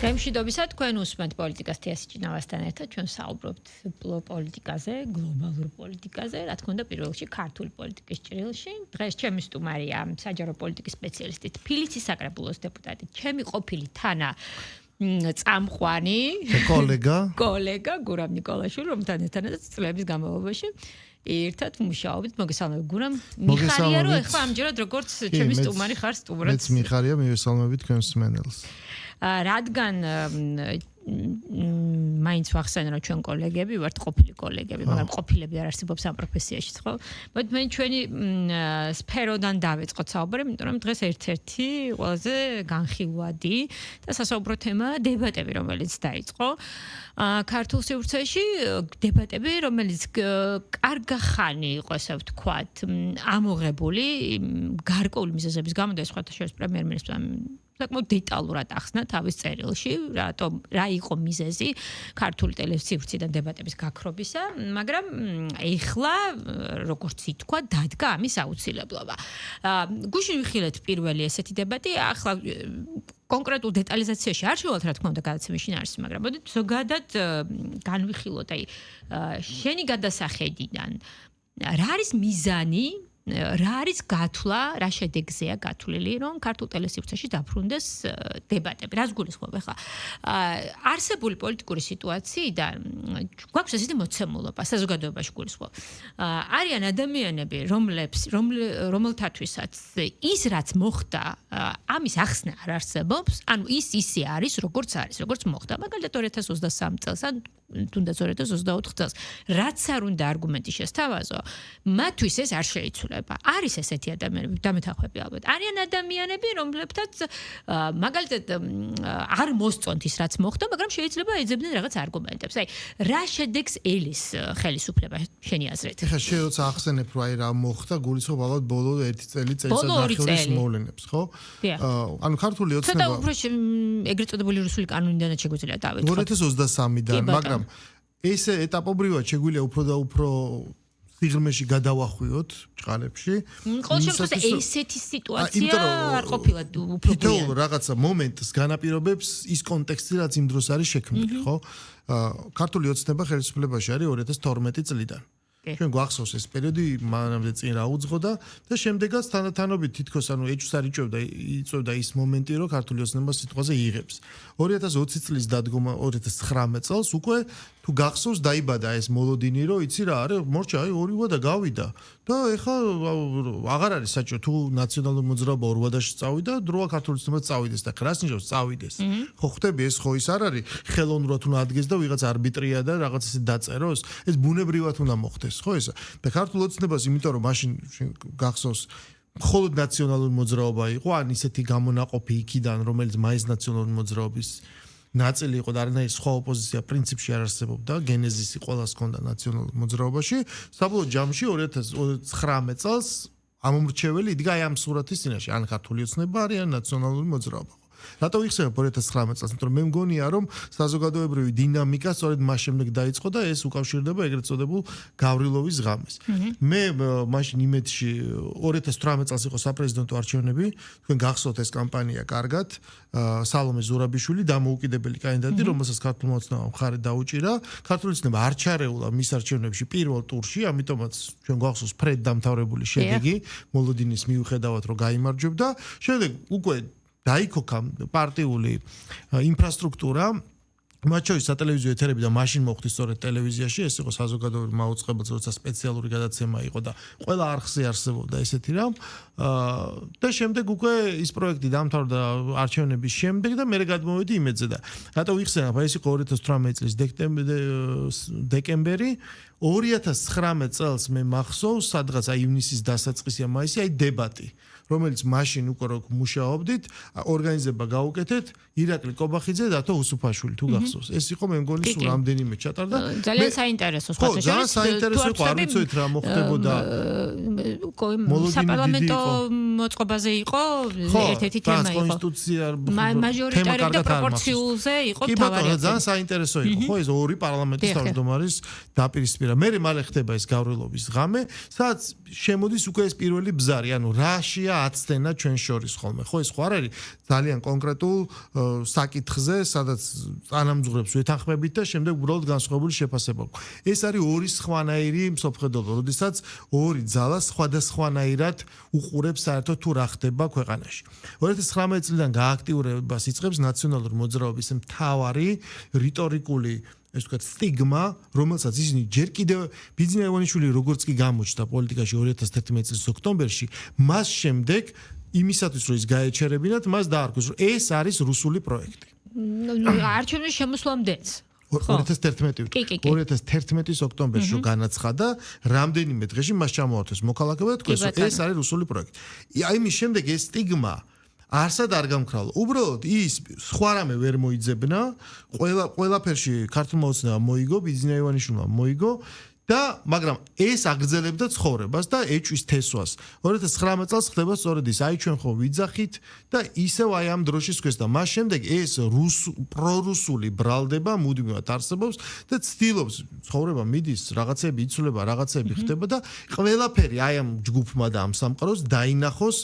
Remshidobisa თქვენ უსმენთ პოლიტიკას თეასიჭინავასთან ერთად ჩვენ საუბრობთ პოლიტიკაზე, გლობალურ პოლიტიკაზე, რა თქმა უნდა პირველ რიგში ქართული პოლიტიკის ჭრილში. დღეს ჩემი სტუმარია საჯარო პოლიტიკის სპეციალისტი, თბილისის საკრებულოს დეპუტატი, ჩემი ყოფილი თანა წამყვანი კოლეგა გურამ ნიკოლაშვილი, რომთან ერთადაც წლების განმავლობაში ერთად მუშაობთ. მოგესალმებით გურამ. მიხარია რომ ეხლა ამჯერად როგორც ჩემი სტუმარი ხარ სტუმრად. მეც მიხარია, მივესალმებით თქვენს მსმენელს. რადგან მაინც ვახსენე რომ ჩვენ კოლეგები ვართ, ყოფილი კოლეგები, მაგრამ ყოფილები არ არსებობს ამ პროფესიაში, ხო? მოდი მე ჩვენი სფეროდან დავიწყოთ საუბარი, იმიტომ რომ დღეს ერთ-ერთი ყველაზე განხილვადი და სასაუბრო თემა დებატები, რომელიც დაიწყო ქართულ სივრცეში, დებატები, რომელიც კარგა ხანი იყო, ასე ვთქვათ, ამოღებული გარკვეული მიზეზების გამო და სხვათა შორის პრემიერ-მინისტრმა საკმაოდ დეტალურად ახსნა თავის წერილში, რა იყო მიზეზი ქართული ტელევიზიიდან დებატების გაქრობისა, მაგრამ ეხლა, როგორც ითქვა, დადგა ამის აუცილებლობა. გუშინ ვიხილეთ პირველი ესეთი დებატი, ახლა კონკრეტულ დეტალიზაციაში არ შევალთ, რა თქმა უნდა, გადაცემის შინაარსი, მაგრამ მოდით ზოგადად განვიხილოთ, შენი გადასახედიდან რა არის მიზანი, რა არის გათვლა, რა შედეგზეა გათვლილი, რომ ქართულ ტელესივრცეში დაბრუნდეს დებატები. რას გულისხმობ ახლა? არსებული პოლიტიკური სიტუაციიდან გვაქვს ესეთი მოცემულობა, საზოგადოებაში გულისხმობ. არიან ადამიანები, რომელთათვისაც ის რაც მოხდა, ამის ახსნა არ არსებობს, ანუ ის ისე არის, როგორც მოხდა. მაგალითად 2023 წელს ან თუნდაც 2024 წელს, რაც არ უნდა არგუმენტი შესთავაზო, მათთვის ეს არ შეიცვლება. არის ესეთი ადამიანები, დამეთანხმები ალბათ. არიან ადამიანები, რომლებთაც მაგალითად არ მოსწონთ ის რაც მოხდა, მაგრამ შეიძლება ეძებდნენ რაღაც არგუმენტებს. რა შედეგს ელის ხელისუფლება შენი აზრით? ეხლა შეიძლება ახსენებ, რომ რა მოხდა, გულისხმობ ალბათ ბოლო 1 წელიწადის მოვლენებს, ხო? ანუ ქართული ოცნება ცოტა უფრო ეგრეთ წოდებული რუსული კანონიდანაც შეგვიძლია დავეთქოთ. 2023-დან, მაგრამ ეს ეტაპობრივად შეგვიძლია უფრო და უფრო სიღრმეში გადავახვიოთ ჭყალებში. ყოველ შემთხვევაში ესეთი სიტუაცია არ ყოფილა უფრო თითოეულ რაღაცა მომენტს განაპირობებს ის კონტექსტი, რაც იმ დროს არის შექმნილი, ხო? ქართული ოცნება ხელისუფლებაში არის 2012 წლიდან. ჩვენ გვახსოვს ეს პერიოდი, მანამდე წინ რა უძღოდა და შემდეგაც თანათანობით თითქოს ანუ ეჭვს არ იწევდა ის მომენტი, რომ ქართული ოცნება სიტყვაზე იღებს. 2020 წლის დადგომა 2019 წელს უკვე თუ გახსოვს დაიბადა ეს მოლოდინი, რომ იცი რა არის, მორჩა, ორი ვადა გავიდა და ეხლა აღარ არის საჭირო თუ ნაციონალური მოძრაობა ორ ვადაში წავიდა, დროა ქართული ოცნება წავიდეს და რას ნიშნავს წავიდეს. ხო ხვდები ეს ხო ის არ არის ხელოვნურად უნდა ადგეს და ვიღაც არბიტრია და რაღაც ისე დაწეროს, ეს ბუნებრივად უნდა მოხდეს, ხო ესა. და ქართულ ოცნებას იმიტომ რომ მაშინ გახსოვს მხოლოდ ნაციონალური მოძრაობა იყო, ან ისეთი გამონაყოფი იქიდან, რომელიც მაინც ნაციონალური მოძრაობის ნაწილი იყო და არანაირი სხვა ოპოზიცია პრინციპში არ არსებობდა, გენეზისი ყველას ჰქონდა ნაციონალურ მოძრაობაში. საბოლოო ჯამში 2019 წელს ამომრჩეველი იდგა ამ სურათის წინაშე, ან ქართული ოცნება არის, ან ნაციონალური მოძრაობა. რატო ვიხსენებ 2019 წელს? იმიტომ რომ მე მგონია რომ საზოგადოებრივი დინამიკა სწორედ მას შემდეგ დაიწყო და ეს უკავშირდება ეგრეთ წოდებულ გავრილოვის ღამეს. მე მაშინ იმედში 2018 წელს იყო საპრეზიდენტო არჩევნები, თქვენ გახსოვთ ეს კამპანია კარგად, სალომე ზურაბიშვილი დამოუკიდებელი კანდიდატი, რომელსაც ქართულმა ოცნებამ მხარი დაუჭირა. ქართული ოცნება არ ჩარეულა მის არჩევნებში პირველ ტურში, ამიტომაც ჩვენ გვახსოვს ფრედ დამთავრებული შედეგი მოლოდინის მიუხედავად რომ გაიმარჯვებდა. შემდეგ უკვე დაიქოქა პარტიული ინფრასტრუქტურა, მათ შორის სატელევიზიო ეთერები და მაშინ მოხდი სწორედ ტელევიზიაში, ეს იყო საზოგადოებრივი მაუწყებელს, როცა სპეციალური გადაცემა იყო და ყველა არხზე არსებობდა ესეთი რამ. და შემდეგ უკვე ის პროექტი დამთავრდა არჩევნების შემდეგ და მე გადმოვედი იმედზე და რატო ვიხსენებ, ეს იყო 2018 წლის დეკემბერი, 2019 წელს მე მახსოვს, სადღაც ივნისის დასაწყისი ან მაისი, დებატი, რომელიც მაშინ უკვე რო მუშაობდით, ორგანიზება გაუკეთეთ ირაკლი კობახიძე და დათო უსუფაშვილი, თუ გახსოვს. ეს იყო მე მგონი სულ რამდენიმე ჩატარდა. ძალიან საინტერესო სხვა შორის. ძალიან საინტერესო იყო, არ ვიცით რა მოხდებოდა. საპარლამენტო მოწყობაზე იყო ერთ-ერთი თემა იყო. კონსტიტუცია მაჟორიტარები და პროპორციულზე იყო თავარი. ძალიან საინტერესო იყო, ხო, ეს ორი პარლამენტის თავმჯდომარის დაპირისპირება. მე მალე ხდება ეს გავრილოვის ღამე, სადაც შემოდის უკვე ეს პირველი ბზარი, ანუ რაშია რა აცდენა ჩვენ შორის ხოლმე. ხო ეს ხო არ არის ძალიან კონკრეტულ საკითხზე, სადაც წანამძღვრებს ვეთანხმებით და შემდეგ უბრალოდ განსხვავებული შეფასება გვაქვს. ეს არის ორი სხვანაირი მსოფლმხედველობა, როდესაც ორი ძალა სხვადასხვანაირად უყურებს საერთოდ თუ რა ხდება ქვეყანაში. 2019 წლიდან გააქტიურებას იწყებს ნაციონალური მოძრაობის მთავარი რიტორიკული ეს ვთქვათ სტიგმა, რომელსაც ისინი ჯერ კიდევ ბიძინა ივანიშვილი როგორც კი გამოჩნდა პოლიტიკაში 2011 წლის ოქტომბერში, მას შემდეგ იმისათვის რომ ის გაეჩერებინათ, მას დაარქვეს, რომ ეს არის რუსული პროექტი. არჩევნების შემოსვლამდეც 2011 ოქტომბერში რომ განაცხადა, რამდენიმე დღეში მას ჩამოართვეს მოქალაქეობა და თქვეს, რომ ეს არის რუსული პროექტი. აი მის შემდეგ ეს სტიგმა არსად არ გამქრალა. უბრალოდ ის სხვა რამე ვერ მოიძებნა, ყველაფერში ქართულმა ოცნებამ მოიგო, ბიძინა ივანიშვილმა მოიგო და მაგრამ ეს აგრძელებდა ცხოვრებას და ეჭვის თესვას. 2019 წელს ხდება სწორედ ის, აი ჩვენ ხო ვიძახით და ისევ აი ამ დროშის ქვეშ და მას შემდეგ ეს პრორუსული ბრალდება მუდმივად არსებობს და ცდილობს ცხოვრება მიდის, რაღაცები იცვლება, რაღაცები ხდება და ყველაფერი აი ამ ჯგუფმა და ამ სამყაროს დაინახოს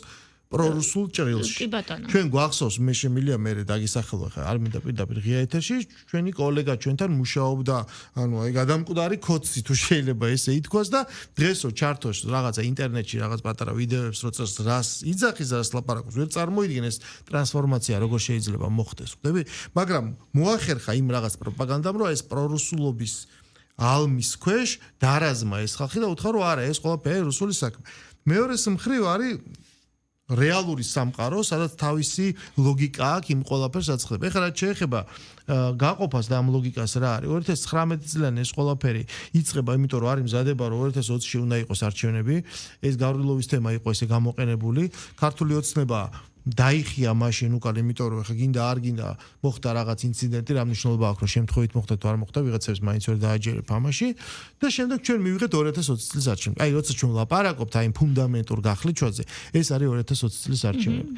პრორუსულ ჭრილში. ჩვენ გვახსოვს მე შემილია მე დაგისახელვა ხა არ მინდა პირდაპირ ღია ეთერში ჩვენი კოლეგა ჩვენთან მუშაობდა ანუ აი გადამკვდარი კოდსი თუ შეიძლება ესე ითქვას და დღესო ჩართოს რაღაცა ინტერნეტში რაღაც პატარა ვიდეოებს როცა რას იძახის რას ლაპარაკობს ვერ წარმოიდგენეს ტრანსფორმაცია როგორ შეიძლება მოხდეს ხვდები მაგრამ მოახერხა იმ რაღაც პროპაგანდამ რომ ეს პრორუსულობის ალმის ქვეშ დარაზმა ეს ხალხი და უთხრა რომ არა ეს ყველაფერი რუსული საქმე მეორე მხრივ არის რეალური სამყარო, სადაც თავისი ლოგიკა აქვს იმ ყველაფერს აცხადება. ეხლა რაც შეეხება გაყოფას და ამ ლოგიკას რა არის? 2019 წლიდან ეს ყველაფერი იწყება, იმიტომ რომ არის მზადება, რომ 2020-ში უნდა იყოს არჩევნები. ეს გავრილოვის თემა იყო ესე გამოყენებული. ქართული ოცნება დაიხია მაშინ უკან, იმიტომ რომ ეხლა გინდა არ გინდა მოხდა რაღაც ინციდენტი, რა მნიშვნელობა აქვს, რომ შემთხვევით მოხდა თუ არ მოხდა, ვიღაცებს მაინც ვერ დააჯერებ ამაში და შემდეგ ჩვენ მივიღეთ 2020 წლის არჩევნები. აი, როცა ჩვენ ვლაპარაკობთ აი ფუნდამენტურ გახლიჩვაზე, ეს არის 2020 წლის არჩევნები.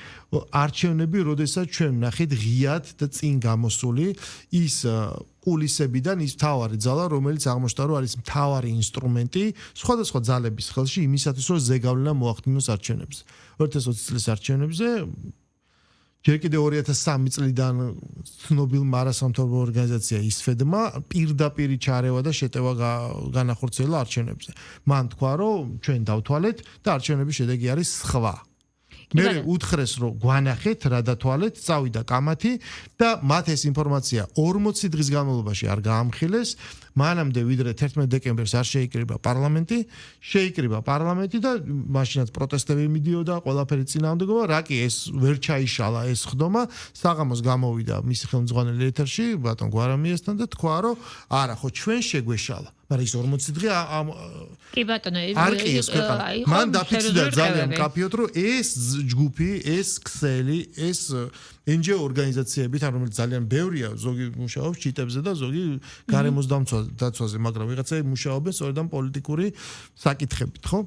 არჩევნები, როდესაც ჩვენ ვნახეთ ღიად და წინ გამოსული ის კულისებიდან ის მთავარი ძალა, რომელიც აღმოჩნდა, რომ არის მთავარი ინსტრუმენტი სხვადასხვა ძალების ხელში იმისათვის, რომ ზეგავლენა მოახდინოს არჩევნებზე. 2020 წლის არჩევნებზე ჯერ კიდევ 2003 წლიდან ცნობილმა არასამთავრობო ორგანიზაცია ისფედმა პირდაპირი ჩარევა და შეტევა განახორციელა არჩევნებზე. მან თქვა, რომ ჩვენ დავთვალეთ და არჩევნების შედეგი არის სხვა. მე უთხრეს რომ გვანახეთ რა დათვალეთ, წავიდა კამათი და მათ ეს ინფორმაცია 40 დღის განმავლობაში არ გაამხილეს, მანამდე ვიდრე 11 დეკემბერს არ შეიკრიბა პარლამენტი, შეიკრიბა პარლამენტი და მაშინაც პროტესტები მიდიოდა, ყველაფერი წინააღმდეგობა, რა კი ეს ვერ ჩაიშალა ეს ხდომა, საღამოს გამოვიდა მისი ხელმძღვანელი ეთერში, ბატონ გვარამიესთან და თქვა რომ არა, ხო ჩვენ შეგვეშალა. მაგრამ ის 40 დღე კი ბატონო, ეს ქვეყანა. მან დაფიქსირდა ძალიან მკაფიოდ, რომ ეს ჯგუფი, ეს ქსელი, ეს NGO ორგანიზაციები, რომელიც ძალიან ბევრია, ზოგი მუშაობს ჩიტებზე და ზოგი გარემოს დაცვაზე, მაგრამ ვიღაცები მუშაობენ სწორედ ამ პოლიტიკური საკითხებით, ხო?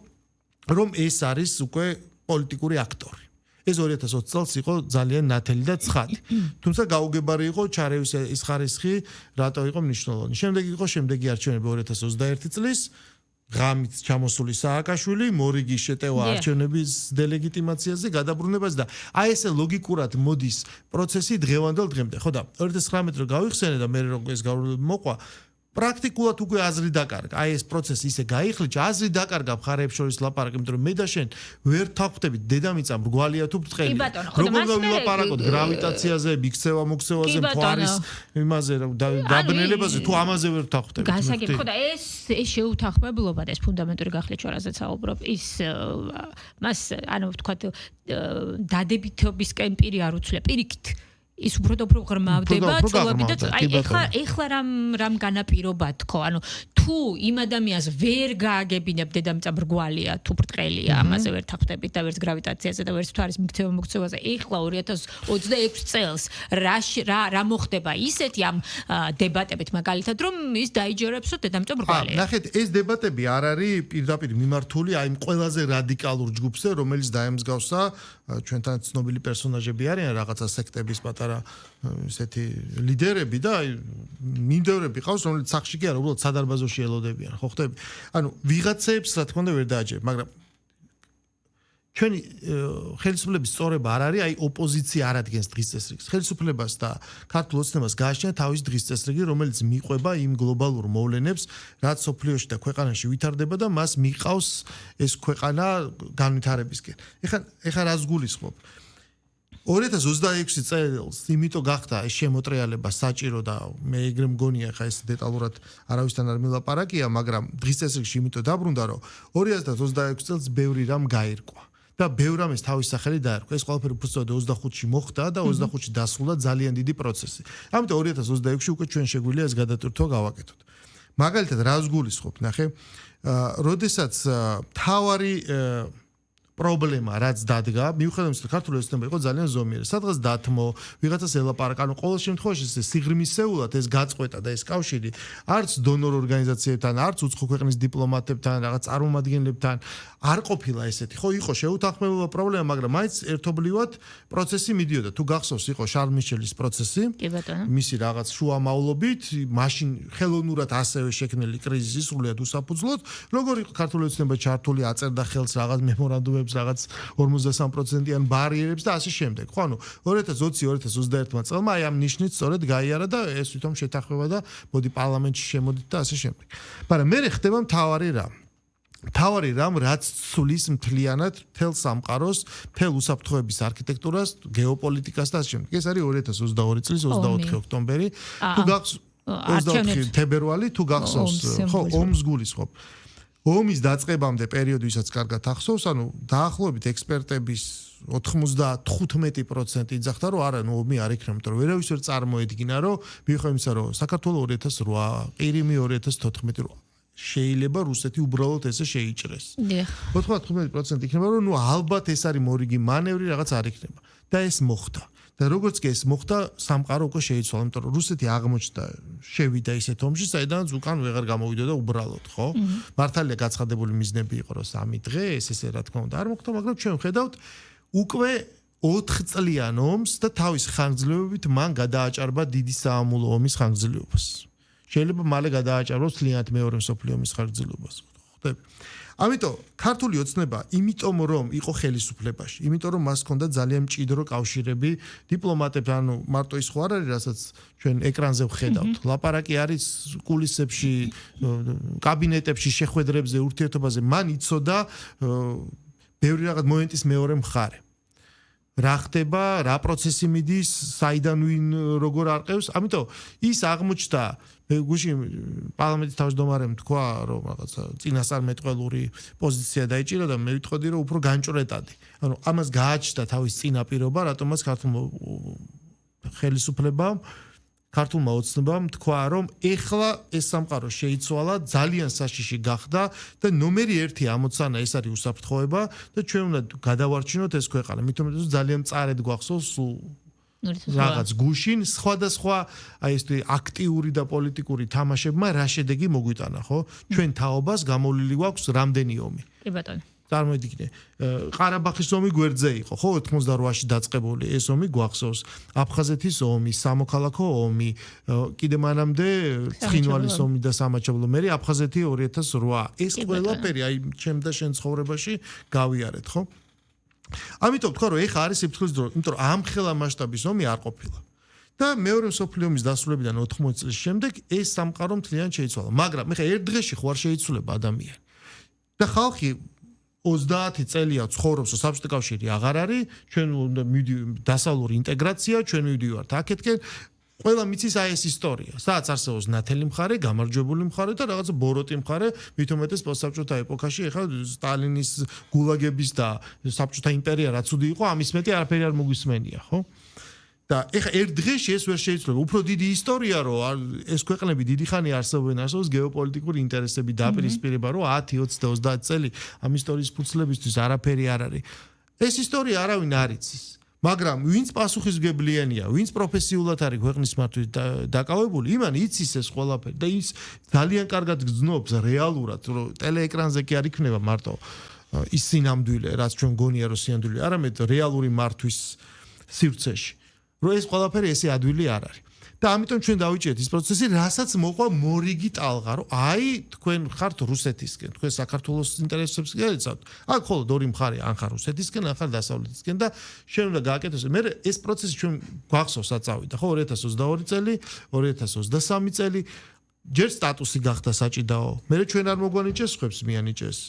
რომ ეს არის უკვე პოლიტიკური აქტორი. ეს 2020 წელს იყო ძალიან ნათელი და ცხადი. თუმცა გაუგებარი იყო ჩარევის ის ხარისხი, რატო იყო მნიშვნელოვანი. შემდეგ იყო შემდეგი არჩევნები 2021 წლის, ღამით ჩამოსული სააკაშვილი, მორიგი შეტევა არჩევნების დელეგიტიმაციაზე, გადაბრუნებას და აი ესე ლოგიკურად მოდის პროცესი დღევანდელ დღემდე. ხო და 2019 რო გავიხსენე და მე რო ეს გავრულები მოყვა პრაქტიკულად უკვე აზრი დაკარგა. აი ეს პროცესი ისე გაიხლიჩა, აზრი დაკარგა მხარეებს შორის ლაპარაკი, იმიტომ რომ მე და შენ ვერ თავხდებით დედამიწა მრგვალია თუ ბრწყელია. როგორ ვილაპარაკოთ გრავიტაციაზე, იქცევა მოქცევაზე, მთვარის იმაზე დაბნელებაზე თუ ამაზე ვერ თავხდებით. გასაგებია, ხო და ეს შეუთანხმებლობა და ეს ფუნდამენტური გახლიჩვა, რასაც საუბრობ, ის მას ანუ ვთქვათ დადებითობისკენ პირი არ უცვლია, პირიქით ის უფრო ღრმავდება წლები და აი ეხლა რამ განაპირობა თქო ანუ თუ იმ ადამიანს ვერ გააგებინებ დედამიწა მრგვალია თუ ბრტყელია ამაზე ვერ თახდებით და ვერც გრავიტაციაზე და ვერც თვარის მიქცევა მოქცევაზე ეხლა 2026 წელს რა მოხდება ისეთი ამ დებატებით მაგალითად რომ ის დაიჯერებს რომ დედამიწა მრგვალია ნახეთ ეს დებატები არ არის პირდაპირ მიმართული აი იმ ყველაზე რადიკალურ ჯგუფზე რომელიც დაემსგავსა ჩვენთან ცნობილი პერსონაჟები არიან რაღაცა სექტების პატარა ესეთი ლიდერები და მინდევრები ყავს რომელიც სახში კი არა უბრალოდ სადარბაზოში ელოდებიან ხო ხტები ანუ ვიღაცებს რა თქმა უნდა ვერ დააჯერებ მაგრამ ჩვენი ხელისუფლების სწორება არ არის, აი ოპოზიცია არ ადგენს დღის წესრიგს. ხელისუფლებას და ქართულ ოცნებას გააჩნია თავის დღის წესრიგი, რომელიც მიყვება იმ გლობალურ მოვლენებს, რაც სოფლიოში და ქვეყანაში ვითარდება და მას მიყავს ეს ქვეყანა განვითარებისკენ. ეხლა რას გულისხმობ? 2026 წელს იმიტომ გახდა ეს შემოტრიალება საჭირო და მე ეგრე მგონია ხა ეს დეტალურად არავისთან არ მილაპარაკია, მაგრამ დღის წესრიგში იმიტომ დაბრუნდა, რომ 2026 წელს ბევრი რამ გაირკვა. და ბევრ რამეს თავის სახელი დაერქვა. ეს ყველაფერი უბრალოდ 25-ში მოხდა და 25-ში დასრულდა ძალიან დიდი პროცესი. ამიტომ 2026-ში უკვე ჩვენ შეგვიძლია ეს გადატვირთვა გავაკეთოთ. მაგალითად, რას გულისხმობ, ნახე, როდესაც თავარი პრობლემა რაც დადგა, მიუხედავად იმისა, რომ ქართული ოცნება იყო ძალიან ზომიერი. სადღაც დათმო, ვიღაცას ელაპარაკა, ანუ ყოველ შემთხვევაში ეს სიღრმისეულად ეს გაწყვეტა და ეს კავშირი არც დონორ ორგანიზაციებთან, არც უცხო ქვეყნის დიპლომატებთან, რაღაც წარმომადგენლებთან არ ყოფილა ესეთი. ხო, იყო შეუთანხმებულობა პრობლემა, მაგრამ მაინც ერთობლივად პროცესი მიდიოდა. თუ გახსოვს, იყო შარლ მიშელის პროცესი. კი ბატონო. მისი რაღაც შუამავლობით, მაშინ ხელოვნურად ასევე შექმნილი კრიზისი სრულიად უსაფუძვლოდ, როგორ იყო ქართული ოცნება ჩართული, აწერდა ხელს რაღაც მემორანდუმებს, რაღაც 53%-იან ბარიერებს და ასე შემდეგ. ხო, ანუ 2020-2021 წელმა აი ამ ნიშნით სწორედ გაიარა და ეს თვითონ შეთანხმება და მოდი პარლამენტში შემოდით და ასე შემდეგ. მაგრამ მე ხდება მთავარი რამ რაც ცulis მთლიანად თელ სამყაროს, თელ უსაფრთხოების არქიტექტურას, გეოპოლიტიკას და ასე შემდეგ. ეს არის 2022 წლის 24 ოქტომბერი. თუ გახსოვს 24 თებერვალი, თუ გახსოვს, ხო, ომს გულისხმობ. ომის დაწყებამდე პერიოდი, ვისაც კარგად ახსოვს, ანუ დაახლოებით ექსპერტების 95% იძახდა, რომ არა, ომი არ იქნება, იმიტომ რომ ვერავის ვერ წარმოედგინა, რომ მიუხედავად იმისა, რომ საქართველოს 2008, ყირიმი 2014 შეიძლება რუსეთი უბრალოდ ესე შეიჭრეს. 95% იქნება, რომ ალბათ ეს არის მორიგი მანევრი, რაღაც არ იქნება. და ეს მოხდა. და როგორც კი ეს მოხდა, სამყარო უკვე შეიცვალა, იმიტომ რომ რუსეთი აღმოჩნდა, შევიდა ისეთ ომში, საიდანაც უკან ვეღარ გამოვიდოდა უბრალოდ, ხო? მართალია გაცხადებული მიზნები იყო, რომ 3 დღე ესე რა თქმა უნდა არ მოხდა, მაგრამ ჩვენ ვხედავთ უკვე 4 წლიან ომს და თავის ხანგრძლივობით მან გადააჭარბა დიდი საამულო ომის ხანგრძლივობას. შეიძლება მალე გადააჭარბოს მთლიანად მეორე მსოფლიო ომის ხანგრძლივობას. ხვდები? ამიტომ ქართული ოცნება, იმიტომ რომ იყო ხელისუფლებაში, იმიტომ რომ მას ჰქონდა ძალიან მჭიდრო კავშირები დიპლომატებთან, ანუ მარტო ის ხო არ არის, რასაც ჩვენ ეკრანზე ვხედავთ. ლაპარაკი არის კულისებში, კაბინეტებში, შეხვედრებზე, ურთიერთობაზე. მან იცოდა ბევრი რაღაც მომენტის მეორე მხარე. რა ხდება, რა პროცესი მიდის, საიდან ვინ როგორ არყევს. ამიტომ ის აღმოჩნდა გუში პარლამენტის თავმჯდომარემ თქვა, რომ რაღაცა წინასწარმეტყველური პოზიცია დაიჭირა და მე ვიტყოდი, რომ უფრო განჭრეტადი. ანუ ამას გააჩნდა თავის წინაპირობა, რატომაც ქართულმა ხელისუფლებამ, ქართულმა ოცნებამ თქვა, რომ ეხლა ეს სამყარო შეიცვალა, ძალიან საშიში გახდა და ნომერი 1 ამოცანა ეს არის უსაფრთხოება და ჩვენ უნდა გადავარჩინოთ ეს ქვეყანა. მithom ძალიან მწარედ გვახსოვს რაღაც გუშინ სხვადასხვა აი ეს აქტიური და პოლიტიკური თამაშებმა რა შედეგი მოგვიტანა, ხო? ჩვენ თაობას გამოვლილი გვაქვს რამდენი ომი. კი ბატონო. წარმოიდგინე, ყარაბაღის ომი გვერდზე იყო, ხო, 88-ში დაწყებული ეს ომი გვახსოვს, აფხაზეთის ომი, სამოქალაქო ომი, კიდე მანამდე ცხინვალის ომი და სამაჩაბლო მერი, აფხაზეთი 2008. ეს ყველაფერი აი ჩემ და შენ ცხოვრებაში გავიარეთ, ხო? ამიტომ თქვა, რომ ეხა არის სიფრთხილის დრო, იმიტომ რომ ამ ხელა მასშტაბის ომი არ ყოფილა. და მეორე მსოფლიო ომის დასრულებიდან 80 წლის შემდეგ ეს სამყარო მთლიანად შეიცვალა. მაგრამ ეხა ერთ დღეში ხო არ შეიცვლება ადამიანი. და ხალხი 30 წელია ცხოვრობს საბჭოთა კავშირი აღარ არის, ჩვენ უნდა დასავლური ინტეგრაცია, ჩვენ მივდივართ აქეთკენ. ყველა მიცის აი ეს ისტორია. სადაც არსებობს ნათელი მხარე, გამარჯვებული მხარე და რაღაც ბოროტი მხარე, მით უმეტეს პოსტსაბჭოთა ეპოქაში, ეხლა სტალინის გულაგების და საბჭოთა იმპერია რაც უდი იყო, ამის მეტი არაფერი არ მოგვისმენია, ხო? და ეხლა ერთ დღეში ეს ვერ შეიცვლება. უფრო დიდი ისტორია, რომ ეს ქვეყნები დიდი ხანი არსებობენ, არსებობს გეოპოლიტიკური ინტერესები დაპირისპირება, რომ 10, 20 და 30 წელი ამ ისტორიის ფუძლებისთვის არაფერი არ არის. ეს ისტორია არავინ არ იცის. მაგრამ ვინც პასუხისმგებლიანია, ვინც პროფესიულად არის ქვეყნის მართვით დაკავებული, იმან იცის ეს ყველაფერი და ის ძალიან კარგად გძნობს რეალურად, რომ ტელეეკრანზე კი არ იქნება მარტო ის სინამდვილე, რაც ჩვენ გონია რომ სინამდვილე, არამედ რეალური მართვის სივრცეში. რომ ეს ყველაფერი ესე ადვილი არ არის. და ამიტომ ჩვენ დავიჭერეთ ის პროცესი, რასაც მოყვა მორიგი ტალღა, რომ აი თქვენ ხართ რუსეთისკენ, თქვენ საქართველოს ინტერესებს გაიცავთ. აქ მხოლოდ ორი მხარე, ან ხარ რუსეთისკენ, ან ხარ დასავლეთისკენ და შენ უნდა გააკეთოს. მე ეს პროცესი ჩვენ გვახსოვს აწავიდა, ხო 2022 წელი, 2023 წელი ჯერ სტატუსი გახდა საჭიდაო. მე ჩვენ არ მოგვანიჭეს, ხებს მიანიჭეს.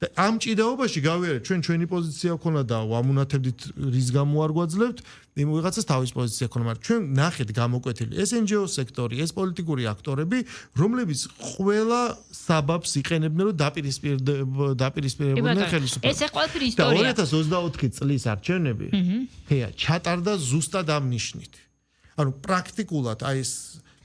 და ამ ჭიდაობაში გავიარეთ ჩვენი პოზიცია ქონა და ვამუნათებდით რის გამო არ გვაძლევთ იმ ვიღაცას თავის პოზიცია ქონა მაგრამ ჩვენ ნახეთ გამოკვეთილი ეს NGO სექტორი ეს პოლიტიკური აქტორები რომლებიც ყველა საბაბს იყენებდნენ რომ დაპირისპირებოდნენ ხელისუფლებას ეს ყველაფერი ისტორია და 2024 წლის არჩევნები ხეა ჩატარდა ზუსტად ამ ნიშნით ანუ პრაქტიკულად აი ეს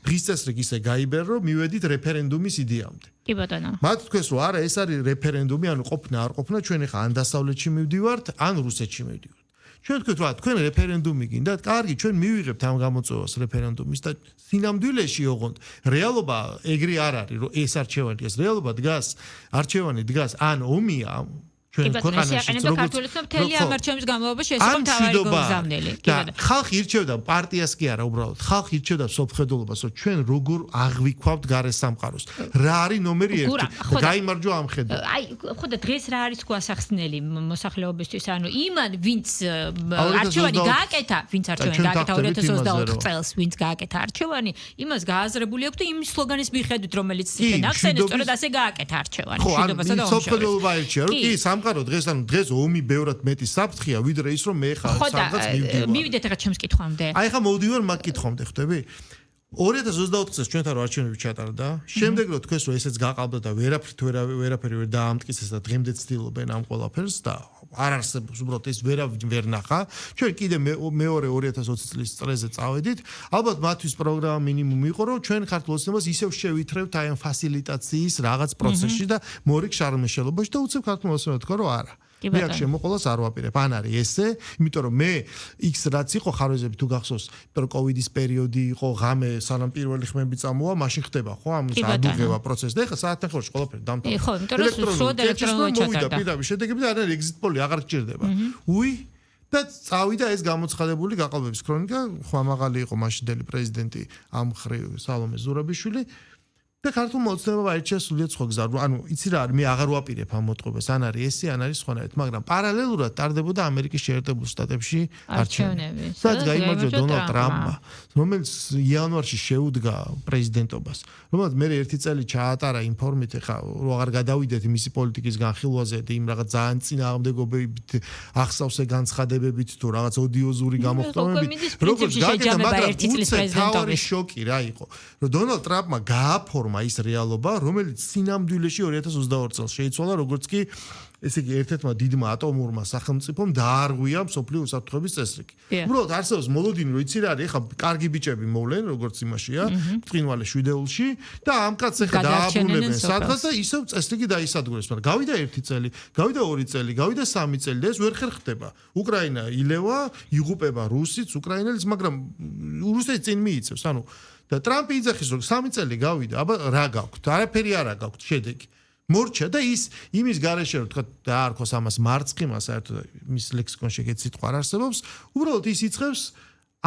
დღის წესრიგი ისე გაიბერო რომ მივედით რეფერენდუმის იდეამდე კი ბატონო. მათ თქვეს რომ არა ეს არის რეფერენდუმი, ანუ ყოფნა არ ყოფნა, ჩვენ ახლა ან დასავლეთში მივდივართ, ან რუსეთში მივდივართ. ჩვენ თქვით რა, თქვენ რეფერენდუმი გინდათ? კარგი, ჩვენ მივიღებთ ამ გამოწვევას რეფერენდუმის და სინამდვილეში ოღონდ რეალობა ეგრე არ არის, რომ ეს არჩევანი დგას, რეალობა დგას, არჩევანი დგას, ან ომია ჩვენ ქვეყანაში საქართველოს მთელი ამ არჩევნის განმავლობაში ეს იყო მთავარი გზავნილი. ხალხი ირჩევდა პარტიას კი არა უბრალოდ ხალხი ირჩევდა სოფხედულობას რომ ჩვენ როგორ აღვიქვავთ გარესამყაროს რა არის ნომერი 1 გაიმარჯვა ამ ხედავ აი ხო და დღეს რა არის გვასახსნელი მოსახლეობისთვის ანუ იმან ვინც არჩევანი გააკეთა 2022 წელს ვინც გააკეთა არჩევანი იმას გააზრებული აქვს და იმ სლოგანის მიხედვით რომელიც იქენ ახსენეს სწორედ ასე გააკეთა არჩევანი მშვიდობასა და სოფხედულობა ირჩია რომ კი დღეს ომი ბევრად მეტი საფრთხეა ვიდრე ის რომ მე ხარ სადღაც მივდივარ. მივიდეთ ახლა ჩემს კითხვამდე. აი ხა მოვდივარ მაგ კითხვამდე ხვდები? 2024 წელს ჩვენთან რო არჩევნები ჩატარდა, შემდეგ რო თქვეს რომ ესეც გაყავდა და ვერაფერი ვერ დაამტკიცეს და დღემდე ცდილობენ ამ ყველაფერს და არ არსებობს უბრალოდ ეს ვერ ნახა. ჩვენ კიდე მეორე 2020 წლის წრეზე წავედით. ალბათ მათთვის პროგრამა მინიმუმი იყო რომ ჩვენ ქართულ ოცნებას ისევ შევითრევთ აი ამ ფასილიტაციის რაღაც პროცესში და მორიგ შარმეშელობაში და უცებ ქართულ ოცნებმა თქვა რომ არა. მე აქ შემოყოლას არ ვაპირებ. ან არის ესე, იმიტომ რომ მე X რაც იყო ხარვეზები თუ გახსოვს, პრო კოვიდის პერიოდი იყო, ღამე სანამ პირველი ხმები წამოვა, მაშინ ხდება ხო ამ ადუღება პროცესი და ეხლა საათნახევარში ყველაფერი დამთავრდა. ხო, იმიტომ რომ სრულად ელექტრონულად ჩატარდა. პირდაპირ შედეგები და არა exit poll-ი აღარ გჭირდება. უი და წავიდა ეს გამოცხადებული გაყალბების ქრონიკა, ხმამაღალი იყო მაშინდელი პრეზიდენტი ამ ხრივ სალომე ზურაბიშვილი და ქართულმა ოცნებამ აირჩია სრულიად სხვა გზა. ანუ იცი რა არის, მე აღარ ვაპირებ ამ მოტყობას, ან არის ესე, ან არის სხვანაირად, მაგრამ პარალელურად ტარდებოდა ამერიკის შეერთებულ შტატებში არჩევნები. სადაც გაიმარჯვა დონალდ ტრამპმა, რომელიც იანვარში შეუდგა პრეზიდენტობას. რომელსაც მე ერთი წელი ჩაატარა ინფორმით, ხა რომ აღარ გადავიდეთ მისი პოლიტიკის განხილვაზე და იმ რაღაც ძალიან წინააღმდეგობებით, ახსავსე განცხადებებით თუ რაღაც ოდიოზური გამოხმაურებით. როგორც გაკეთა, მაგრამ თავი შოკი რა იყო, რომ დონალდ ტრამპმა გააფორმა ის რეალობა, რომელიც სინამდვილეში 2022 წელს შეიცვალა, როგორც კი ესე იგი ერთ-ერთმა დიდმა ატომურმა სახელმწიფომ დაარღვია მსოფლიო უსაფრთხოების წესრიგი. უბრალოდ არსებობს მოლოდინი, რომ იცი რა არის, ეხა კარგი ბიჭები მოვლენ, როგორც იმაშია, ბრწყინვალე შვიდეულში და ამ კაცს ეხა დააბრუნებენ სადღაც და ისევ წესრიგი დაისადგურეს, მაგრამ გავიდა 1 წელი, გავიდა 2 წელი, გავიდა 3 წელი და ეს ვერ ხერხდება. უკრაინა ილევა, იღუპება რუსიც, უკრაინელიც, მაგრამ რუსეთი წინ მიიწევს, ანუ და ტრამპი იძახის რომ 3 წელი გავიდა, აბა რა გაქვთ? არაფერი არა გაქვთ შედეგი. მორჩა და ის იმის გარეშე რომ თქვა დაარქოს ამას მარცხიმა საერთოდ მის ლექსიკონში ეგეთ სიტყვა არ არსებობს, უბრალოდ ის იწყებს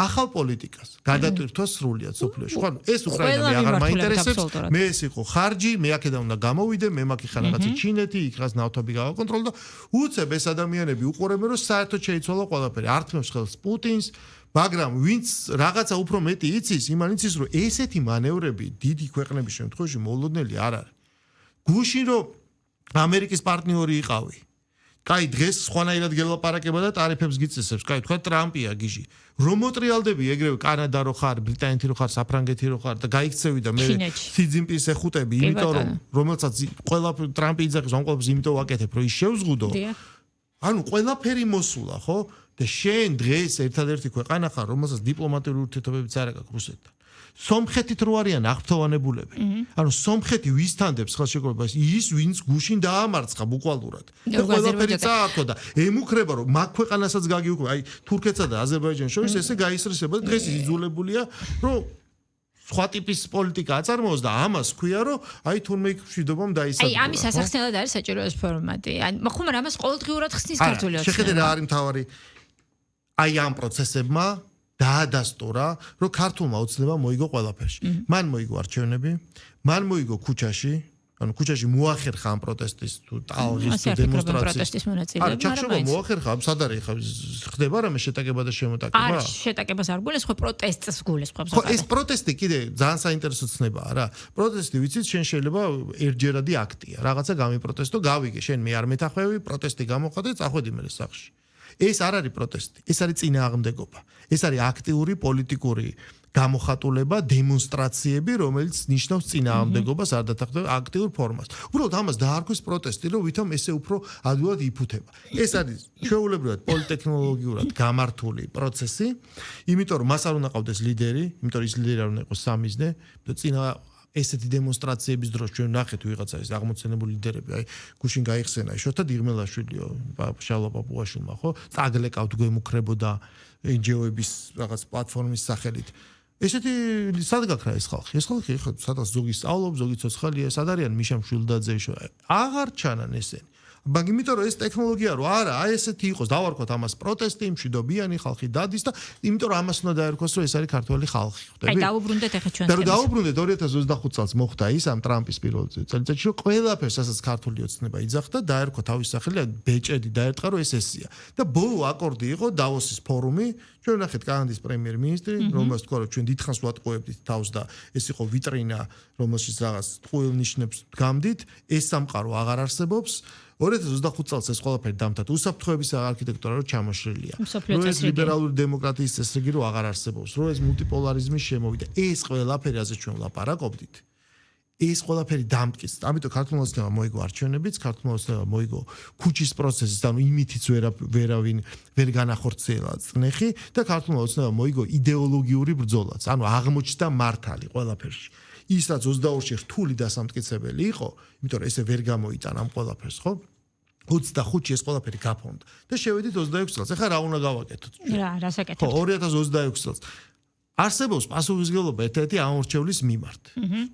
ახალ პოლიტიკას, გადატვირთვას სრულიად სოფლიოში. ხო, ეს უკრაინა მე აღარ მაინტერესებს, მე ეს იყო ხარჯი, მე აქედან უნდა გამოვიდე, მე მაქვს ხა რაღაცა ჩინეთი, იქ რაღაც ნავთობი გავაკონტროლო და უცებ ეს ადამიანები უყურებენ რომ საერთოდ შეიცვალა ყველაფერი. ართმევს ხელს პუტინს მაგრამ ვინც რაღაცა უფრო მეტი იცის, იმან იცის რომ ესეთი მანევრები დიდი ქვეყნების შემთხვევაში მოულოდნელი არ არის. გუშინ რომ ამერიკის პარტნიორი იყავი. კაი დღეს სხვანაირად გელაპარაკება და ტარიფებს გიწესებს. კაი თქვა ტრამპია გიჟი. რომ მოტრიალდები ეგრევე კანადა რო ხარ, ბრიტანეთი რო ხარ, საფრანგეთი რო ხარ და გაიქცევი და მე სი ძინპინს ეხუტები, იმიტომ რომ რომელსაც ყველა ტრამპი იძახის ამ ყველაფერს იმიტომ ვაკეთებ, რომ ის შევზღუდო. ანუ ყველაფერი მოსულა, ხო? და შენ დღეს ერთადერთი ქვეყანა ხარ, რომელსაც დიპლომატიური ურთიერთობებიც არ აქვს რუსეთთან. სომხეთით რო არიან აღფრთოვანებულები. ანუ სომხეთი ვისთანდებს ხელშეკრულებას ის ვინც გუშინ დაამარცხა ბუკვალურად. და ყველაფერი წაართვა და ემუქრება რომ მაგ ქვეყანასაც გაგიუქმე, აი თურქეთსა და აზერბაიჯანს შორის ესე გაისრისება და დღეს იძულებულია რომ სხვა ტიპის პოლიტიკა აწარმოოს და ამას ქვია რომ აი თურმე მშვიდობამ დაისადგურა. აი ამის ასახსნელად არის საჭირო ეს ფორმატი. აი ხომ ამას ყოველდღიურად ხსნის ქართული ოცნება. შეხედე რა არის მთავარი აი ამ პროცესებმა დაადასტურა, რომ ქართულმა ოცნებამ მოიგო ყველაფერში. მან მოიგო არჩევნები, მან მოიგო ქუჩაში, ანუ ქუჩაში მოახერხა ამ პროტესტის თუ ტალღის თუ დემონსტრაციის მონაწილეობა, მაგრამ მოახერხა, სად არის ხა ხდება რამე შეტაკება და შემოტაკება? არ შეტაკებას არ გულისხმობ, პროტესტს გულისხმობ. ხო, ეს პროტესტი კიდე ძალიან საინტერესო ცნებაა რა. პროტესტი ვიცით, შენ შეიძლება ერთჯერადი აქტია. რაღაცა გამიპროტესტო, გავიგე, შენ მე არ მეთახვევი, პროტესტი გამოხატე, წახვედი მე სახში. ეს არ არის პროტესტი, ეს არის წინააღმდეგობა. ეს არის აქტიური პოლიტიკური გამოხატულება, დემონსტრაციები, რომელიც ნიშნავს წინააღმდეგობას არ დათანხმდება აქტიურ ფორმას. უბრალოდ ამას დაარქვის პროტესტი, რომ ვითომ ესე უფრო ადვილად იფუთება. ეს არის ჩვეულებრივად პოლიტექნოლოგიურად გამართული პროცესი, იმიტომ რომ მას არ უნდა ყავდეს ლიდერი, იმიტომ რომ ის ლიდერი არ უნდა იყოს სამიზნე, და წინა ესეთი დემონსტრაციების დროს ჩვენ ნახეთ ვიღაცა ეს აღმოცენებული ლიდერები, აი გუშინ გაიხსენა შოთა დიღმელაშვილიო, შალვა პაპუაშვილმა, ხო? წაგლეკავთ გვემუქრებოდა NGO-ების რაღაც პლატფორმის სახელით. ესეთი სად გაქრა ეს ხალხი? ეს ხალხი ხო სადაც ზოგი სწავლობს, ზოგი ცოცხალია, სად არიან მიშამ შვილდაძე აღარ ჩანან ესენი. მაგრამ იმიტომ რომ ეს ტექნოლოგია რო არა, აი ესეთი იყოს, დავარქვათ ამას პროტესტი, მშვიდობიანი ხალხი დადის და იმიტომ რომ ამას უნდა დაერქვას, რომ ეს არის ქართველი ხალხი, ხვდები? აი დაუბრუნდეთ ახლა ჩვენს. და რომ დაუბრუნდეთ 2025 წელს მოხდა ის ამ ტრამპის პირველ წელიწადში, რომ ყველაფერს ასაც ქართული ოცნება იძახდა, დაერქვა თავის სახელი, ბეჭედი დაერტყა, რომ ეს ესია. და ბოლო აკორდი იყო დავოსის ფორუმი, ჩვენ ნახეთ კანადის პრემიერ-მინისტრი, რომელსაც თქვა, რომ ჩვენ დიდხანს ვატყუებდით თავს და ეს იყო ვიტრინა, რომელშიც რაღაც ტყუილ ნიშნებს გამდით, ეს სამყარო აღარ არსებობს. 2025 წელს ეს ყველაფერი დამთა უსაფრთხოების არქიტექტურა რო ჩამოშლილია. რომ ეს ლიბერალური დემოკრატიის წესრიგი რო აღარ არსებობს, რომ ეს მულტიპოლარიზმი შემოვიდა. ეს ყველაფერი ასე ჩვენ ვლაპარაკობდით. ეს ყველაფერი დამტკიц. ამიტომ ქართულმა ოცნებამ მოიგო არჩევნებიც, ქართულმა ოცნებამ მოიგო ქუჩის პროცესის, ანუ იმითიც ვერავინ ვერ განახორციელა წნეხი და ქართულმა ოცნებამ მოიგო იდეოლოგიური ბრძოლაც. ანუ აღმოჩნდა მართალი ყველაფერში. ის რაც 22-ში რთული დასამტკიცებელი იყო, იმიტომ რომ ესე ვერ გამოიტანა ამ ყველაფერს, ხო? 25-ში ეს ყველაფერი გაფონდა და შევედით 26 წელს. ეხლა რა უნდა გავაკეთოთ? რა საკეთებთ? ხო, 2026 წელს. არსებობს პასუხისმგებლობა ერთ-ერთი ამორჩევლის მიმართ.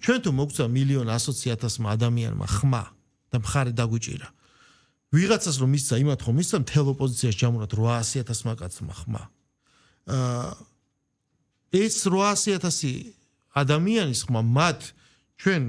ჩვენ თუ მოგწვა 1,100,000 ადამიანმა ხმა და მხარი დაგვიჭირა. ვიღაცას რომ მისცა იმათ ხომ მისცა მთელ ოპოზიციაში ჯამურად 800,000 მაკაცმა ხმა. ეს 800,000 ადამიანის ხმა ჩვენ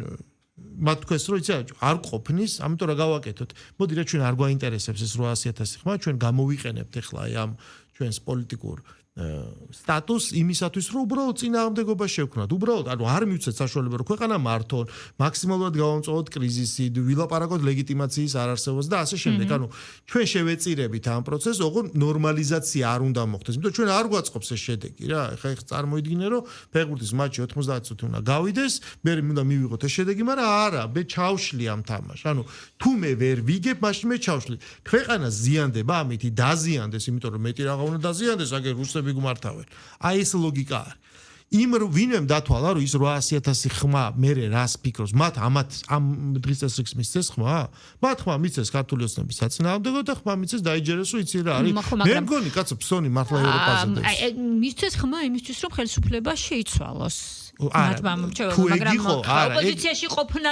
მათ თქვენს რომ იცი არ ყოფნის, ამიტომ რა გავაკეთოთ? მოდი რა ჩვენ არ გვაინტერესებს ეს 800,000 ხმა, ჩვენ გამოვიყენებთ ახლა აი ამ ჩვენს პოლიტიკურ სტატუს იმისათვის რომ უბრალოდ წინააღმდეგობა შევქნათ. უბრალოდ ანუ არ მივცეთ საშუალება რომ ქვეყანა მართონ, მაქსიმალურად გავამწვავოთ კრიზისი, ვილაპარაკოთ ლეგიტიმაციის არარსებობას და ასე შემდეგ. ანუ ჩვენ შევეწირებით ამ პროცესს, ოღონ ნორმალიზაცია არ უნდა მოხდეს. იმიტომ ჩვენ არ გვაწყობს ეს შედეგი რა. ეხლა წარმოიდგინე რომ ფეხბურთის მატჩი 90 წუთი უნდა გავიდეს, მე უნდა მივიღოთ ეს შედეგი, მაგრამ არა, მე ჩავშლი ამ თამაშს. ანუ თუ მე ვერ ვიგებ, მაშინ მე ჩავშლი. ქვეყანა ზიანდება, ამითი დაზიანდეს, იმიტომ რომ მეტი რაღა უნდა დაზიანდეს, აგერ რუსები გმართავენ. აი ეს ლოგიკა არის. იმ ვინმე დათვალა რომ ის 800,000 ხმა მერე რას ფიქრობს? მათ ამ დღის წესრიგს მისცეს ხმა? მათ ხმა მისცეს ქართული ოცნების საწინააღმდეგო და ხმა მისცეს დაიჯერეს რომ იცი რა არის. მე მგონი კაცო ფსონი მართლა ევროპაზე და აი მისცეს ხმა იმისთვის რომ ხელისუფლება შეიცვალოს. მაგრამ ოპოზიციაში ყოფნა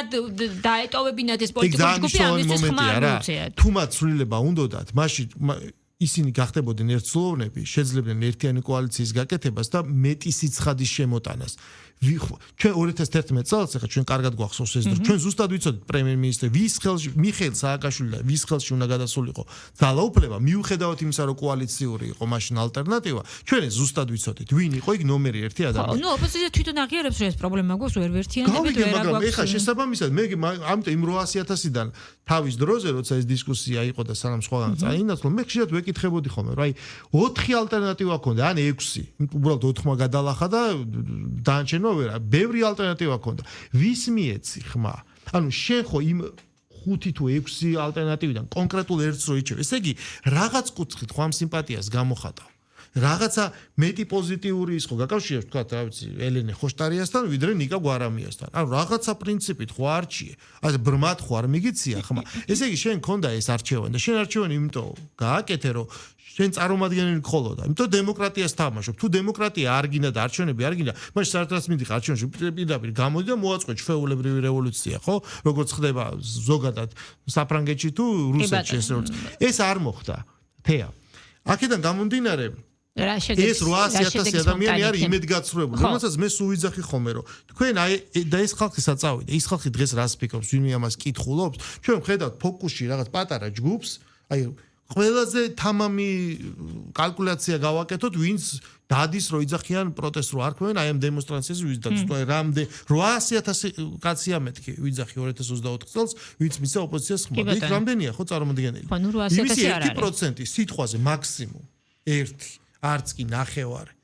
დაეტოვებინათ ეს პოლიტიკური ჯგუფი ამისთვის ხმა არ უწევთ. თუ მათ ცვლილება უნდათ, მაშინ ისინი გახდებოდნენ ერთსულოვნები, შეძლებდნენ ერთიანი კოალიციის გაკეთებას და მეტი სიცხადის შემოტანას. ჩვენ 2011 წელს ახლა ჩვენ კარგად გვახსოვს ეს დრო. ჩვენ ზუსტად ვიცოდით პრემიერ-მინისტრი ვის ხელში მიხეილ სააკაშვილი და ვის ხელში უნდა გადასულიყო ძალაუფლება, მიუხედავად იმისა, რომ კოალიციური იყო მაშინ ალტერნატივა, ჩვენ ეს ზუსტად ვიცოდით. ვინ იყო იქ ნომერი 1 ადამიანი? ნუ ოპოზიცია თვითონ აღიარებს რომ ეს პრობლემა გვაქვს ვერ ვერთიანებით ვერ აგვაქვს. მაგრამ ეხლა შესაბამისად მე ამიტომ იმ 800,000-დან თავის დროზე როცა ეს დისკუსია იყო და სანამ სხვაგან წაინაცვლა, მე ხშირად ვეკითხებოდი ხოლმე, რომ აი 4 ალტერნატივა ქონდა, ან 6. უბრალოდ 4-მა გადალახა და დაანჩენ ვერა, ბევრი ალტერნატივა ქონდა. ვის მიეცი ხმა? ანუ შენ ხო იმ 5 თუ 6 ალტერნატივიდან კონკრეტულ ერთს რო იჩევ. ესე იგი, რაღაც კუთხით ხო ამ სიმპათიას გამოხატავ. რაღაცა მეტი პოზიტიური ის ხო გაკავშირებს თქვა რა ვიცი ელენე ხოშტარიასთან ვიდრე ნიკა გვარამიასთან. ანუ რაღაცა პრინციპით ხო არჩიე. ასე ბრმად ხო არ მიგიცია ხმა. ესე იგი შენ ქონდა ეს არჩევანი და შენ არჩევანი იმიტომ გააკეთე რომ შენ წარმომადგენელი გხოლოდა. იმიტომ დემოკრატიას თამაშობ. თუ დემოკრატია არ გინდა და არჩევნები არ გინდა, მაშინ საერთოდ მიდიხარ არჩევნებში პირდაპირ გამოდი და მოაწყო ჩვეულებრივი რევოლუცია, ხო? როგორც ხდება ზოგადად საფრანგეთში თუ რუსეთში ეს როლი. ეს არ მოხდა. თეა. აქედან გამომდინარე ეს 800,000 ადამიანი არის იმედგაცრუებული. რომელსაც მე სუვიძახი ხომე რომ თქვენ აი და ეს ხალხი საწავიდა. ის ხალხი დღეს რას ფიქრობს, ვინმე ამას კითხულობს? ჩვენ ვხედავთ ფოკუსში რაღაც პატარა ჯგუფს, აი ყველაზე თამამი კალკულაცია გავაკეთოთ, ვინც დადის რომ იძახიან პროტესტს რო არქმევენ აი ამ დემონსტრაციაზე ვის დაწვა რამდე 800,000 კაცია მეთქი ვიძახი 2024 წელს ვინც მისცა ოპოზიციას ხმა იქ რამდენია ხო წარმომადგენელი იმისი 1% სიტყვაზე მაქსიმუმ 1 არც კი ნახევარი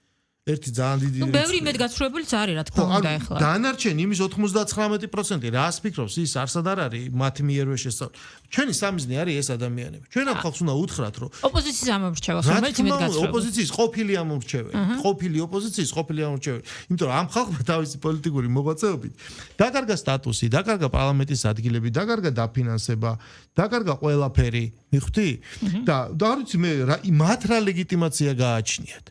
ერთი ძალიან დიდი ნუ ბევრი იმედგაცრუებელიც არის რა თქმა უნდა ახლა დანარჩენი იმის 99% რას ფიქრობს ის არსად არ არის მათ მიერვე შესწავლა ჩვენი სამიზნე არის ეს ადამიანები ჩვენ ამ ხალხს უნდა უთხრათ რომ ოპოზიციის ამომრჩევას რომელიც იმედგაცრუებელია ოპოზიციის ყოფილი ამომრჩეველი ყოფილი ოპოზიციის ყოფილი ამომრჩეველი იმიტომ რომ ამ ხალხმა თავისი პოლიტიკური მოღვაწეობით დაკარგა სტატუსი დაკარგა პარლამენტის ადგილები დაკარგა დაფინანსება დაკარგა ყველაფერი მიხვდი და არ ვიცი მე მათ რა ლეგიტიმაცია გააჩნიათ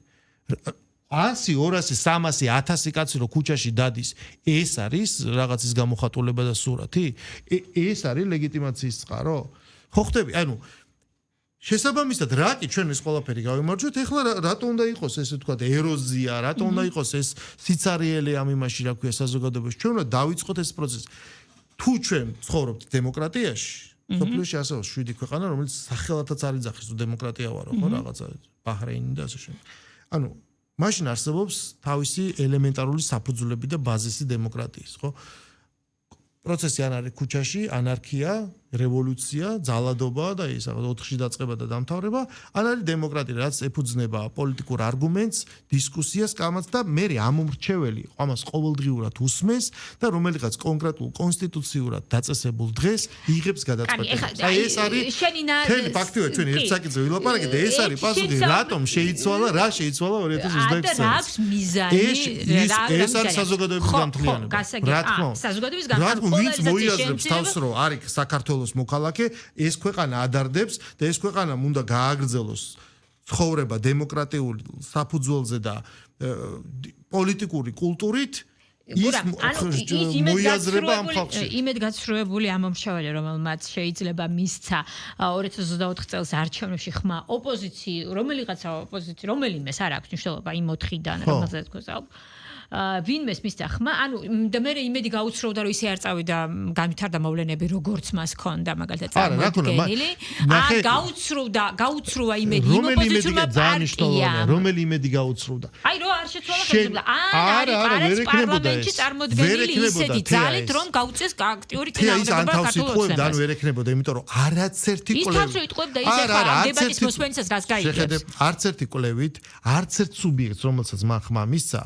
100, 200, 300, 1000 კაცი რო ქუჩაში დადის, ეს არის რაღაცის გამოხატულება და სურათი? ეს არის ლეგიტიმაციის წყარო? ხო ხდები? ანუ შესაბამისად რა კი ჩვენ ეს ყველაფერი გავიმარჯვეთ, ეხლა რატო უნდა იყოს ესე ვთქვათ ეროზია, რატო უნდა იყოს ეს სიცარიელე ამ იმაში რა ქვია საზოგადოებაში? ჩვენ უნდა დავიწყოთ ეს პროცესი. თუ ჩვენ ცხოვრობთ დემოკრატიაში, სოფლიოში ასევე 7 ქვეყანა, რომელიც სახელათაც არ იძახის, თუ დემოკრატია ვარო, ხო რაღაცა ბაჰრეინი და ასე შემდეგ. ანუ მაშინ არსებობს თავისი ელემენტარული საფუძვლები და ბაზისი დემოკრატიის, ხო? პროცესი არ არის ქუჩაში, ანარქია, რევოლუცია, ძალადობა და ის 4-ში დაწყება და დამთავრება, ან არის დემოკრატია, რაც ეფუძნება პოლიტიკურ არგუმენტს, დისკუსიას, კამათს და მე ამომრჩეველი ამას ყოველდღიურად უსმენს და რომელიღაც კონკრეტულ კონსტიტუციურად დაწესებულ დღეს იღებს გადაწყვეტილებას. აი ეს არის თელი ფაქტია ჩვენ ერთ საკითხზე ვილაპარაკეთ და ეს არის პასუხი რატომ შეიცვალა, რა შეიცვალა 2026 წელს. რა აქვს მიზანი, ეს არის საზოგადოების განთლიანება. რა თქმა უნდა, საზოგადოების განთლიანება ვინც მოიაზრებს თავს რომ არის საქართველოს მოქალაქე, ეს ქვეყანა ადარდებს და ეს ქვეყანა უნდა გააგრძელოს ცხოვრება დემოკრატიული საფუძველზე და პოლიტიკური კულტურით ის მოიაზრება ამ ხალხში. იმედგაცრუებული ამომრჩეველი, რომელმაც შეიძლება მისცა 2024 წელს არჩევნებში ხმა ოპოზიცია, რომელიმეს არ აქვს მნიშვნელობა იმ 4-დან, რომელზეც გვესაუბრობ. ვინმეს მისცა ხმა, ანუ და მე იმედი გაუცროვდა რომ ისე არ წავიდა განვითარდა მოვლენები როგორც მას ჰქონდა მაგალითად წარმოდგენილი. გაუცრუვა იმედი იმ ოპოზიციურმა პარტიამ. რომელი იმედი გაუცრუდა? აი რო არ შეცვალა ხელისუფლება. არის პარლამენტში წარმოდგენილი ისეთი ძალით რომ გაუწეს აქტიური წინააღმდეგობა საქართველოს. ანუ ვერ ექნებოდა, იმიტომ რომ არც ერთი კვლევით. ის თავს რო იტყუებდა ისე ხარ დებატის მოსმენისას რას გაიგებს. არც ერთი კვლევით, არც ერთ სუბიექტს რომელსაც მან ხმა მისცა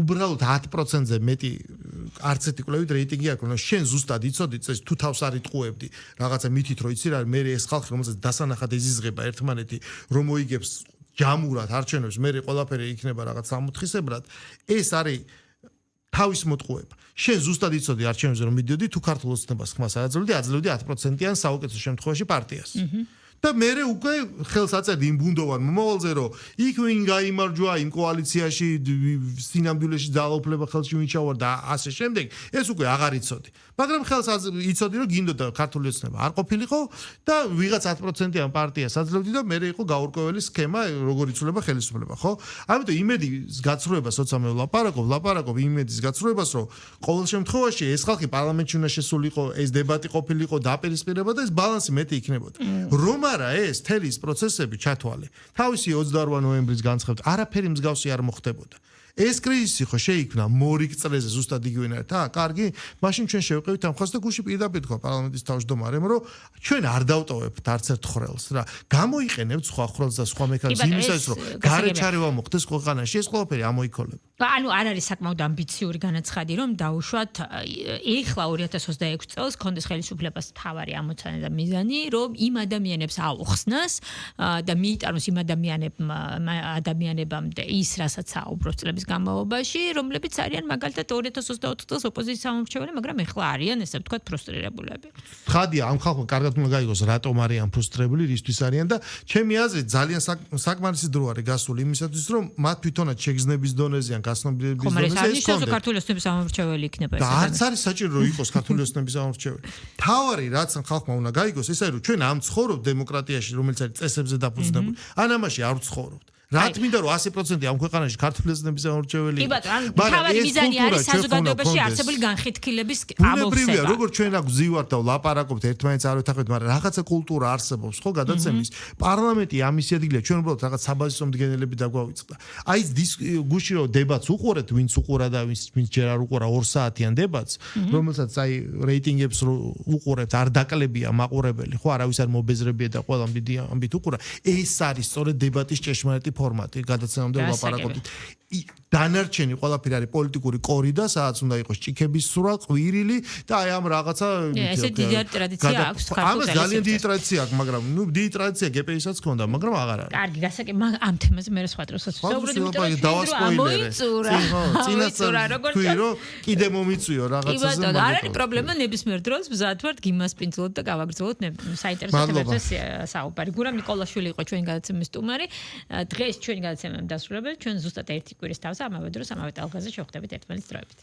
უბრალოდ 10%-ზე მეტი არც ერთი კვლევით რეიტინგი აქვს, რომ შენ ზუსტად იცოდი წეს თუ თავს არ იტყუებდი რაღაცა მითით რომ იცი რა მე ეს ხალხი რომელსაც დასანახად ეზიზღება ერთმანეთი რომ მოიგებს ჯამურად არჩევნებს მე ყველაფერი იქნება რაღაც სამოთხისებრად ეს არის თავის მოტყუება შენ ზუსტად იცოდი არჩევნებზე რომ მიდიოდი თუ ქართულ ოცნებას ხმას აძლევდი 10%-იან საუკეთესო შემთხვევაში პარტიას და მე უკვე ხელს აწერდი იმ ბუნდოვან მომავალზე რომ იქ ვინ გაიმარჯვა იმ კოალიციაში სინამდვილეში ძალაუფლება ხელში ვინ ჩავარდა და ასე შემდეგ ეს უკვე აღარ იცოდი მაგრამ ხელს იცოდი რომ გინდოდა ქართული ოცნება არ ყოფილიყო და ვიღაც 10%-იან პარტიას აძლევდი და მე იყო გაურკვეველი სქემა როგორ იცვლება ხელისუფლება ხო ამიტომ იმედის გაცრუებას როცა მე ვლაპარაკობ იმედის გაცრუებას რომ ყოველ შემთხვევაში ეს ხალხი პარლამენტში უნდა შესულიყო ეს დებატი ყოფილიყო დაპირისპირება და ეს ბალანსი მეტი იქნებოდა რომ არა ეს თელის პროცესები ჩათვალე თავისი 28 ნოემბრის განცხადებით არაფერი მსგავსი არ მოხდებოდა ეს კრიზისი ხო შეიქმნა მორიგ წრეზე ზუსტად იგივენად კარგი მაშინ ჩვენ შევყევით ამ ხას და გუში პირდაპირ თქვა პარლამენტის თავმჯდომარემ რომ ჩვენ არ დავტოვებთ არც ერთ ხრელს რა გამოიყენებთ სხვა ხრელს და სხვა მექანიზმს იმისათვის რომ გარეჩარევა მოხდეს ქვეყანაში ეს ყველაფერი ამოიქოლება ანუ არ არის საკმაოდ ამბიციური განაცხადი რომ დაუშვათ ეხლა 2026 წელს კონდეს ხელისუფლებას თავარი ამოცანა და მიზანი რომ იმ ადამიანებს აუხსნას და მიიტანოს იმ ადამიანებამდე ის რასაც საუბრობს წლების განმავლობაში, რომლებიც არიან მაგალითად 2024 წელს ოპოზიციის ამომრჩეველი, მაგრამ ეხლა არიან ესე ვთქვათ ფრუსტრირებულები. ხადია, ამ ხალხმა კარგად უნდა გაიგოს, რატომ არიან ფრუსტრირებული, რისთვის არიან და ჩემი აზრით ძალიან საკმარისი დრო არის გასული იმისათვის, რომ მათ თვითონაც შეგრძნების დონეზე ან გასნობრების დონეზე ეს კონდეთ. ქართული ოცნების ამომრჩეველი იქნება ეს. და არც არის საჭირო რომ იყოს ქართული ოცნების ამომრჩეველი. თავარი რაც ხალხმა უნდა გაიგოს, ეს არის რომ ჩვენ ამ ცხოვრობ დემოკრატიაში, რომელიც არის წესებზე დაფუძნებული. ან ამაში არ ვცხოვრობთ. რა თქმა უნდა 100% ამ ქვეყანაში ქართული ეზნების გამორჩეველი. კი ბატონო, თავად მიზანი არის საზოგადოებაში არსებული განხეთქილების ამოვსება. როგორც ჩვენ აქ ვზივართ და ვლაპარაკობთ ერთმანეთს არ ვეთანხმებით, მაგრამ რაღაცა კულტურა არსებობს, ხო, გადაცემის. პარლამენტი ამის ადგილია, ჩვენ უბრალოდ რაღაც საბაზისო მდგენელები დაგვავიწყდა. აი ეს გუში რომ დებატს უყურეთ, ვინც უყურა და ვინც ჯერ არ უყურა 2 საათიან დებატს, რომელსაც აი რეიტინგებს უყურებთ, არ დაკლებია მაყურებელი, ხო, არავის არ მობეზრებია და ყველამ დიდი ამბით უყურა. ეს არის სწორედ დებატის ჭეშმარიტი ფორმატი, გადაცემამდე ვლაპარაკობთ. დანარჩენი ყველაფერი არის პოლიტიკური კორიდა, სადაც უნდა იყოს ჭიქების სურა, ყვირილი და აი ამ რაღაცა ესე დიდი ტრადიცია აქვს ქართულ ამას ძალიან დიდი ტრადიცია აქვს, მაგრამ ნუ დიდი ტრადიცია გპ-ისაც ქონდა, მაგრამ აღარ არის. კარგი, გასაკეთე, ამ თემაზე მე სხვა დროსაც ვსაუბრობ, იმიტომ რომ წინასწარ თქვი რომ კიდე მომიწვიო რაღაცაზე. კი ბატონო, არ არის პრობლემა, ნებისმიერ დროს მზად ვართ გიმასპინძლოთ და გავაგრძელოთ საინტერესო თემებზე საუბარი. გურამ ნიკოლაშვილი იყო ჩვენი გადაცემის სტუმარი. დღეს ჩვენი გადაცემა დასრულებელია. ჩვენ ზუსტად ერთი კვირის თავზე ამავე დროს ამავე ტალღაზე შევხვდებით ერთმანეთის დროებით.